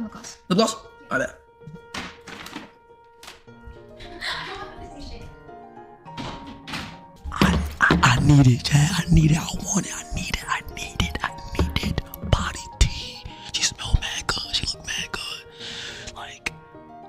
lip gloss. Lip gloss? I bet. I need it, Chad. I need it. I want it. I need it. I need it. I need it. Body tea. She smell mad good. She look mad good. Like,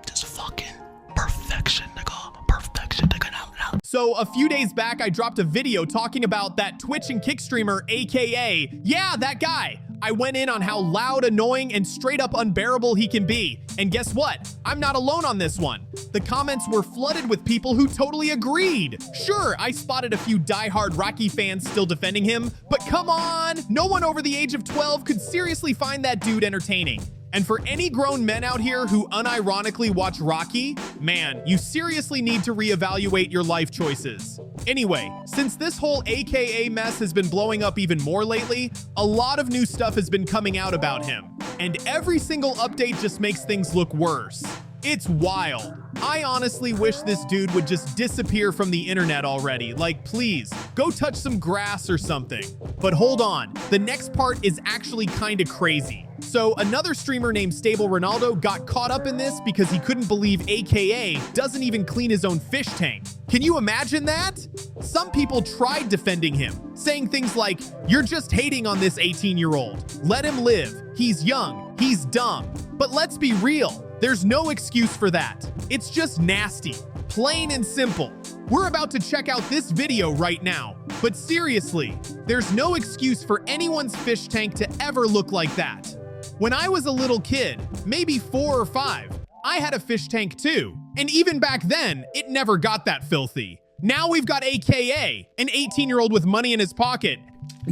just fucking perfection, nigga. Perfection, nigga. Now. So a few days back, I dropped a video talking about that Twitch and Kick streamer, aka, yeah, that guy. I went in on how loud, annoying, and straight up unbearable he can be. And guess what? I'm not alone on this one. The comments were flooded with people who totally agreed. Sure, I spotted a few diehard Rakai fans still defending him, but come on! No one over the age of 12 could seriously find that dude entertaining. And for any grown men out here who unironically watch Rakai, man, you seriously need to reevaluate your life choices. Anyway, since this whole AKA mess has been blowing up even more lately, a lot of new stuff has been coming out about him. And every single update just makes things look worse. It's wild. I honestly wish this dude would just disappear from the internet already. Like, please, go touch some grass or something. But hold on, the next part is actually kinda crazy. So another streamer named Stable Ronaldo got caught up in this because he couldn't believe AKA doesn't even clean his own fish tank. Can you imagine that? Some people tried defending him, saying things like, "You're just hating on this 18-year-old. Let him live. He's young. He's dumb." But let's be real. There's no excuse for that. It's just nasty, plain and simple. We're about to check out this video right now, but seriously, there's no excuse for anyone's fish tank to ever look like that. When I was a little kid, maybe 4 or 5, I had a fish tank too, and even back then, it never got that filthy. Now we've got AKA, an 18-year-old with money in his pocket.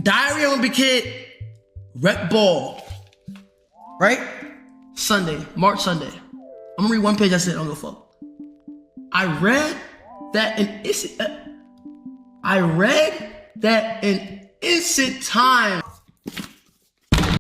Diary of a Kid, Rec Ball, right? Sunday, March Sunday. I'm gonna read one page. That's it. I don't give a fuck. I read that in instant time.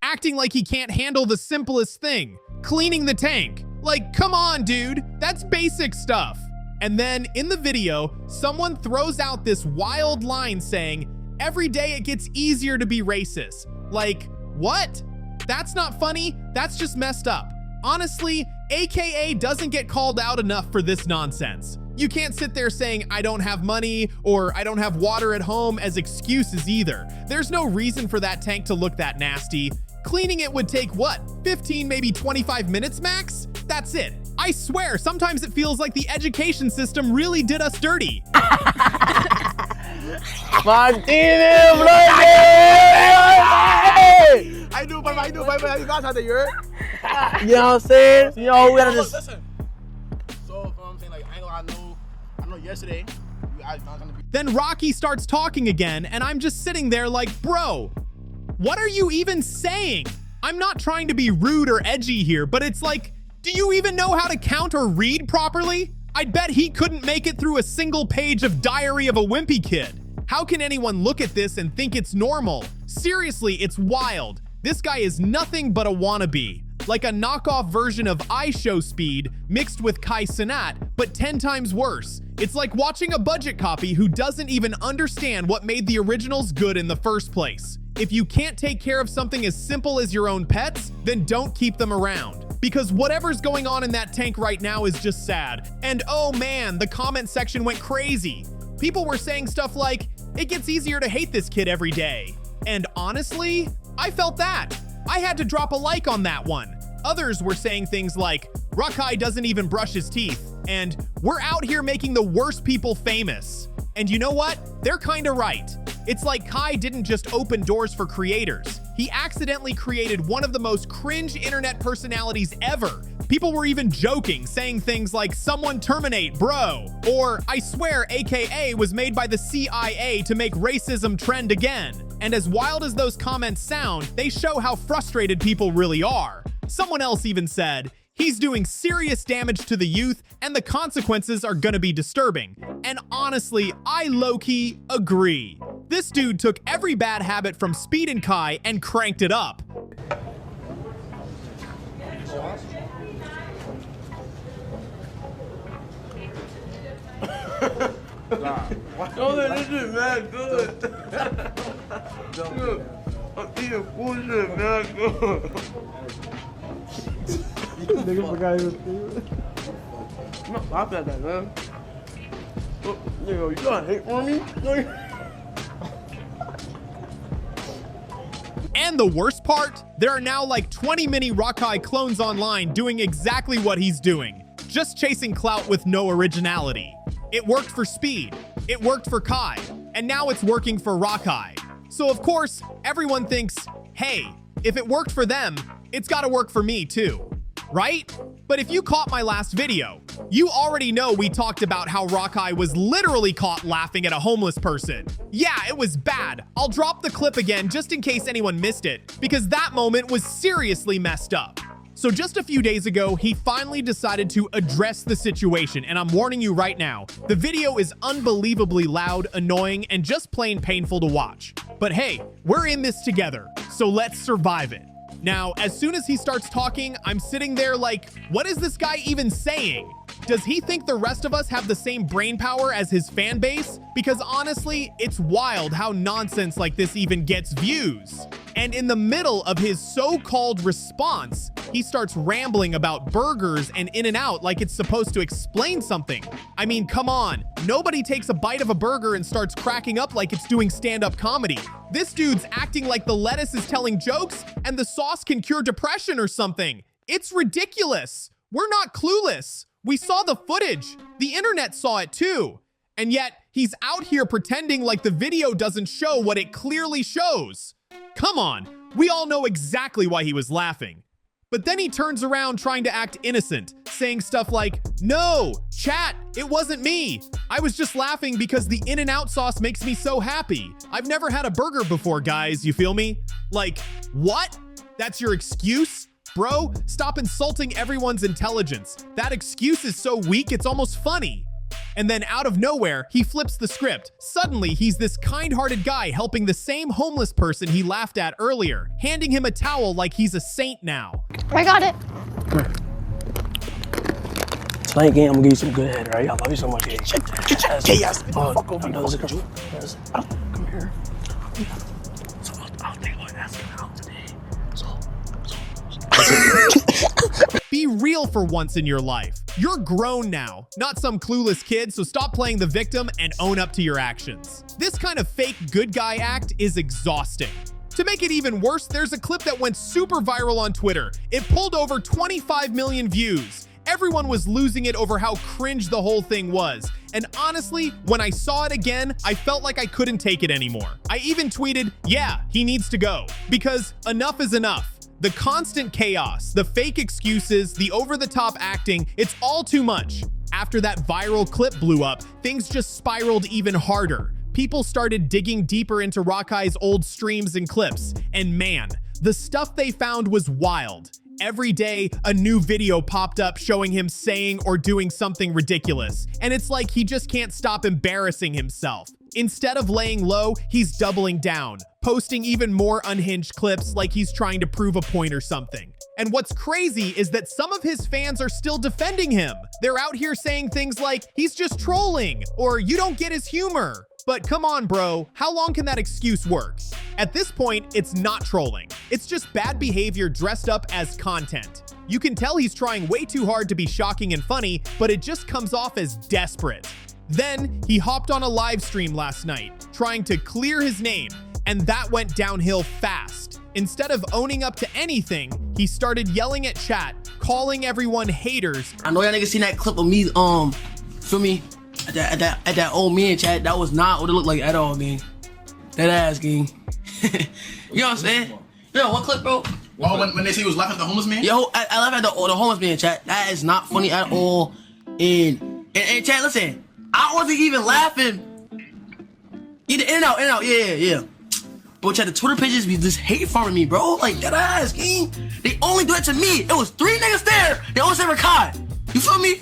Acting like he can't handle the simplest thing, cleaning the tank. Like, come on, dude. That's basic stuff. And then in the video, someone throws out this wild line saying, "Every day it gets easier to be racist." Like, what? That's not funny. That's just messed up. Honestly, AKA doesn't get called out enough for this nonsense. You can't sit there saying, "I don't have money" or "I don't have water at home" as excuses either. There's no reason for that tank to look that nasty. Cleaning it would take, what, 15, maybe 25 minutes max? That's it. I swear, sometimes it feels like the education system really did us dirty. I do, but you guys have the year. You know what I'm saying? You know, we gotta just. Listen. So, you know what I'm saying? Like, I know yesterday, you guys not gonna be. Then Rakai starts talking again, and I'm just sitting there like, bro, what are you even saying? I'm not trying to be rude or edgy here, but it's like, do you even know how to count or read properly? I'd bet he couldn't make it through a single page of Diary of a Wimpy Kid. How can anyone look at this and think it's normal? Seriously, it's wild. This guy is nothing but a wannabe. Like a knockoff version of iShowSpeed mixed with Kai Cenat, but 10 times worse. It's like watching a budget copy who doesn't even understand what made the originals good in the first place. If you can't take care of something as simple as your own pets, then don't keep them around. Because whatever's going on in that tank right now is just sad. And oh man, the comment section went crazy. People were saying stuff like, "It gets easier to hate this kid every day." And honestly, I felt that. I had to drop a like on that one. Others were saying things like, "Rakai doesn't even brush his teeth," and "We're out here making the worst people famous." And you know what? They're kinda right. It's like Kai didn't just open doors for creators. He accidentally created one of the most cringe internet personalities ever. People were even joking, saying things like, "Someone terminate, bro," or "I swear AKA was made by the CIA to make racism trend again." And as wild as those comments sound, they show how frustrated people really are. Someone else even said, "He's doing serious damage to the youth and the consequences are gonna be disturbing." And honestly, I low-key agree. This dude took every bad habit from Speed and Kai and cranked it up. Oh, this is mad good. Dude, I'm eating bullshit, mad good. Nigga forgot he was stealing. I'm not laughing at that, man. Yo, you got hate on me? And the worst part, there are now like 20 mini Rakai clones online doing exactly what he's doing. Just chasing clout with no originality. It worked for Speed, it worked for Kai, and now it's working for Rakai. So of course, everyone thinks, hey, if it worked for them, it's gotta work for me too, right? But if you caught my last video, you already know we talked about how Rakai was literally caught laughing at a homeless person. Yeah, it was bad. I'll drop the clip again just in case anyone missed it, because that moment was seriously messed up. So just a few days ago, he finally decided to address the situation, and I'm warning you right now, the video is unbelievably loud, annoying, and just plain painful to watch. But hey, we're in this together, so let's survive it. Now, as soon as he starts talking, I'm sitting there like, what is this guy even saying? Does he think the rest of us have the same brain power as his fan base? Because honestly, it's wild how nonsense like this even gets views. And in the middle of his so-called response, he starts rambling about burgers and In-N-Out like it's supposed to explain something. I mean, come on. Nobody takes a bite of a burger and starts cracking up like it's doing stand-up comedy. This dude's acting like the lettuce is telling jokes and the sauce can cure depression or something. It's ridiculous. We're not clueless. We saw the footage. The internet saw it too. And yet, he's out here pretending like the video doesn't show what it clearly shows. Come on, we all know exactly why he was laughing. But then he turns around trying to act innocent, saying stuff like, no, chat, it wasn't me. I was just laughing because the In-N-Out sauce makes me so happy. I've never had a burger before, guys, you feel me? Like, what? That's your excuse? Bro, stop insulting everyone's intelligence. That excuse is so weak, it's almost funny. And then out of nowhere, he flips the script. Suddenly, he's this kind-hearted guy helping the same homeless person he laughed at earlier, handing him a towel like he's a saint now. I got it. Tonight, game, I'm gonna give you some good head, right? I love you so much. Get your ass fuck over. Come here. So I'll think about asking out today. Be real for once in your life. You're grown now, not some clueless kid, so stop playing the victim and own up to your actions. This kind of fake good guy act is exhausting. To make it even worse, there's a clip that went super viral on Twitter. It pulled over 25 million views. Everyone was losing it over how cringe the whole thing was. And honestly, when I saw it again, I felt like I couldn't take it anymore. I even tweeted, yeah, he needs to go, because enough is enough. The constant chaos, the fake excuses, the over-the-top acting, it's all too much. After that viral clip blew up, things just spiraled even harder. People started digging deeper into Rakai's old streams and clips, and man, the stuff they found was wild. Every day, a new video popped up showing him saying or doing something ridiculous, and it's like he just can't stop embarrassing himself. Instead of laying low, he's doubling down, posting even more unhinged clips like he's trying to prove a point or something. And what's crazy is that some of his fans are still defending him. They're out here saying things like, he's just trolling, or you don't get his humor. But come on, bro, how long can that excuse work? At this point, it's not trolling. It's just bad behavior dressed up as content. You can tell he's trying way too hard to be shocking and funny, but it just comes off as desperate. Then, he hopped on a live stream last night, trying to clear his name, and that went downhill fast. Instead of owning up to anything, he started yelling at chat, calling everyone haters. I know y'all niggas seen that clip of me, feel me? At that old man chat, that was not what it looked like at all, gang. That ass, gang. You know what I'm saying? Yo, what clip, bro? Oh, when they say he was laughing at the homeless man? Yo, I laugh at the homeless man chat. That is not funny at all. And chat, listen, I wasn't even laughing. Either In-N-Out, yeah. But chat, the Twitter pages be just hate farming me, bro. Like, that ass, gang. They only do it to me. It was 3 niggas there. They only said Rakai. You feel me?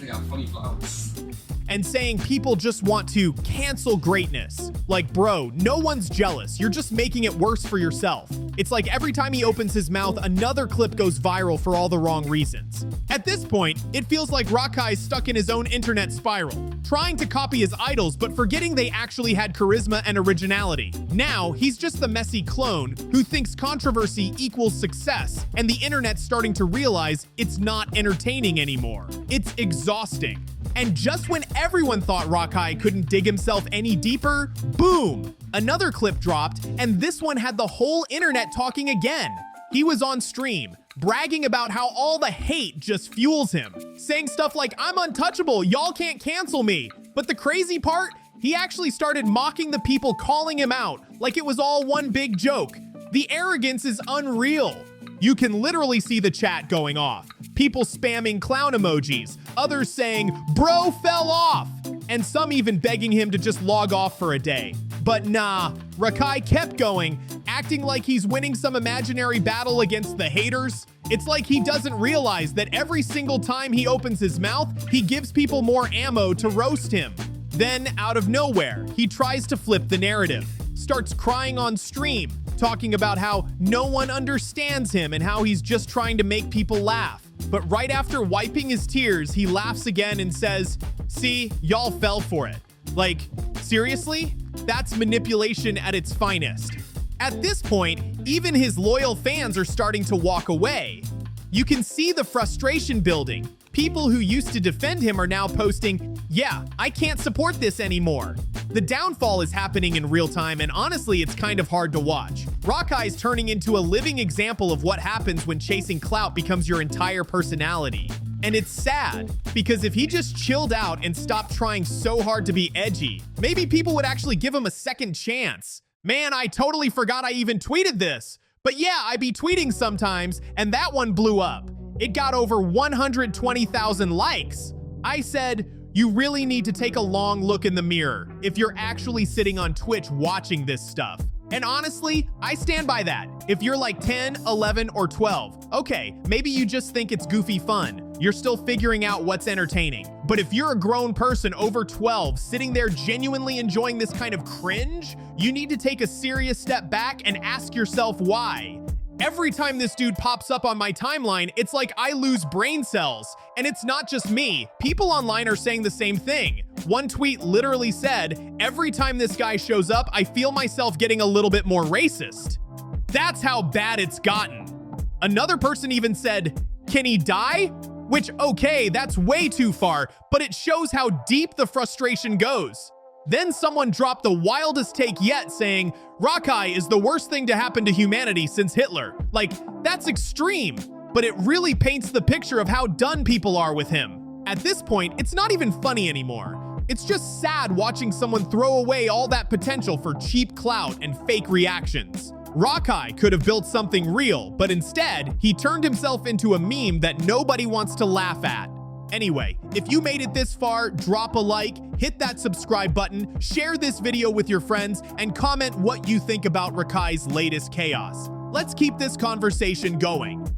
And and saying people just want to cancel greatness. Like, bro, no one's jealous. You're just making it worse for yourself. It's like every time he opens his mouth, another clip goes viral for all the wrong reasons. At this point, it feels like Rakai's stuck in his own internet spiral, trying to copy his idols, but forgetting they actually had charisma and originality. Now, he's just the messy clone who thinks controversy equals success, and the internet's starting to realize it's not entertaining anymore. It's exhausting. And just when everyone thought Rakai couldn't dig himself any deeper, boom! Another clip dropped, and this one had the whole internet talking again. He was on stream, bragging about how all the hate just fuels him, saying stuff like, "I'm untouchable, y'all can't cancel me." But the crazy part, he actually started mocking the people calling him out, like it was all one big joke. The arrogance is unreal. You can literally see the chat going off. People spamming clown emojis, others saying, "Bro fell off," and some even begging him to just log off for a day. But nah, Rakai kept going, acting like he's winning some imaginary battle against the haters. It's like he doesn't realize that every single time he opens his mouth, he gives people more ammo to roast him. Then, out of nowhere, he tries to flip the narrative, starts crying on stream, talking about how no one understands him and how he's just trying to make people laugh. But right after wiping his tears, he laughs again and says, "See, y'all fell for it." Like, seriously? That's manipulation at its finest. At this point, even his loyal fans are starting to walk away. You can see the frustration building. People who used to defend him are now posting, "Yeah, I can't support this anymore." The downfall is happening in real time, and honestly, it's kind of hard to watch. Rakai's turning into a living example of what happens when chasing clout becomes your entire personality. And it's sad, because if he just chilled out and stopped trying so hard to be edgy, maybe people would actually give him a second chance. Man, I totally forgot I even tweeted this. But yeah, I be tweeting sometimes, and that one blew up. It got over 120,000 likes. I said, you really need to take a long look in the mirror if you're actually sitting on Twitch watching this stuff. And honestly, I stand by that. If you're like 10, 11, or 12, okay, maybe you just think it's goofy fun. You're still figuring out what's entertaining. But if you're a grown person over 12 sitting there genuinely enjoying this kind of cringe, you need to take a serious step back and ask yourself why. Every time this dude pops up on my timeline, it's like I lose brain cells. And it's not just me. People online are saying the same thing. One tweet literally said, "Every time this guy shows up, I feel myself getting a little bit more racist." That's how bad it's gotten. Another person even said, "Can he die?" Which, okay, that's way too far, but it shows how deep the frustration goes. Then someone dropped the wildest take yet, saying, "Rakai is the worst thing to happen to humanity since Hitler." Like, that's extreme, but it really paints the picture of how done people are with him. At this point, it's not even funny anymore. It's just sad watching someone throw away all that potential for cheap clout and fake reactions. Rakai could have built something real, but instead, he turned himself into a meme that nobody wants to laugh at. Anyway, if you made it this far, drop a like, hit that subscribe button, share this video with your friends, and comment what you think about Rakai's latest chaos. Let's keep this conversation going.